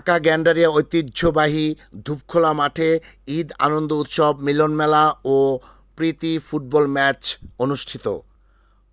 ঢাকা গ্যান্ডারিয়া ঐতিহ্যবাহী ধূপখোলা মাঠে ঈদ আনন্দ উৎসব, মিলন মেলা ও প্রীতি ফুটবল ম্যাচ অনুষ্ঠিত।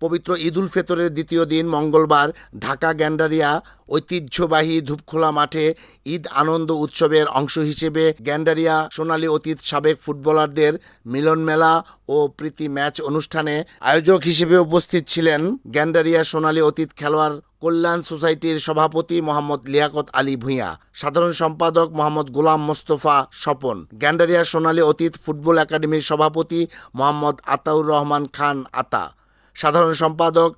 পবিত্র ঈদুল ফিতরের দ্বিতীয় দিন মঙ্গলবার ঢাকা গ্যান্ডারিয়া ঐতিহ্যবাহী ধূপখোলা মাঠে ঈদ আনন্দ উৎসবের অংশ হিসেবে গ্যান্ডারিয়া সোনালী অতীত সাবেক ফুটবলারদের মিলন মেলা ও প্রীতি ম্যাচ অনুষ্ঠানে আয়োজক হিসেবে উপস্থিত ছিলেন গ্যান্ডারিয়া সোনালী অতীত খেলোয়াড় কল্যাণ সোসাইটির সভাপতি মোহাম্মদ লিয়াকত আলী ভূঁইয়া, সাধারণ সম্পাদক মোহাম্মদ গোলাম মোস্তফা স্বপন, গ্যান্ডারিয়া সোনালী অতীত ফুটবল একাডেমির সভাপতি মোহাম্মদ আতাউর রহমান খান আতা, সাধারণ সম্পাদক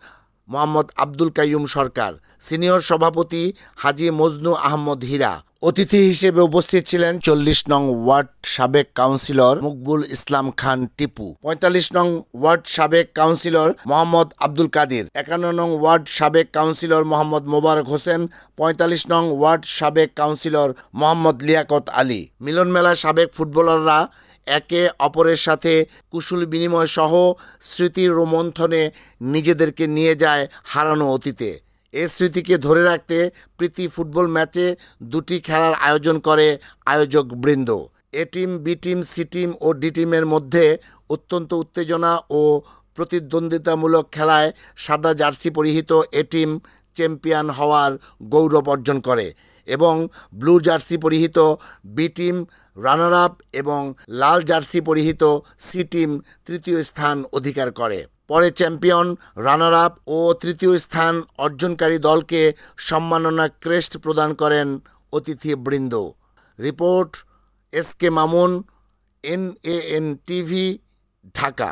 মোহাম্মদ আব্দুল কাইয়ুম সরকার, সিনিয়র সভাপতি হাজী মজনু আহমদ হীরা। অতিথি হিসেবে উপস্থিত ছিলেন 40 নং ওয়ার্ড সাবেক কাউন্সিলর মকবুল ইসলাম খান টিপু, 45 নং ওয়ার্ড সাবেক কাউন্সিলর মোহাম্মদ আব্দুল কাদির, 51 নং ওয়ার্ড সাবেক কাউন্সিলর মোহাম্মদ মোবারক হোসেন, 45 নং ওয়ার্ড সাবেক কাউন্সিলর মোহাম্মদ লিয়াকত আলী। মিলন মেলা সাবেক ফুটবলাররা একে অপরের সাথে কুশল বিনিময় সহ স্মৃতির রোমন্থনে নিজেদেরকে নিয়ে যায় হারানো অতীতে। এই স্মৃতিকে ধরে রাখতে প্রীতি ফুটবল ম্যাচে দুটি খেলার আয়োজন করে আয়োজক বৃন্দ। A team, B team, C team ও ডি টিমের মধ্যে অত্যন্ত উত্তেজনা ও প্রতিদ্বন্দ্বিতামূলক খেলায় সাদা জার্সি পরিহিত এ টিম চ্যাম্পিয়ন হওয়ার গৌরব অর্জন করে এবং ব্লু জার্সি পরিহিত বি টিম রানার আপ এবং লাল জার্সি পরিহিত সি টিম তৃতীয় স্থান অধিকার করে। পরে চ্যাম্পিয়ন, রানার আপ ও তৃতীয় স্থান অর্জনকারী দলকে সম্মাননা ক্রেস্ট প্রদান করেন অতিথিবৃন্দ। Report S K Mamun, NAN TV, Dhaka.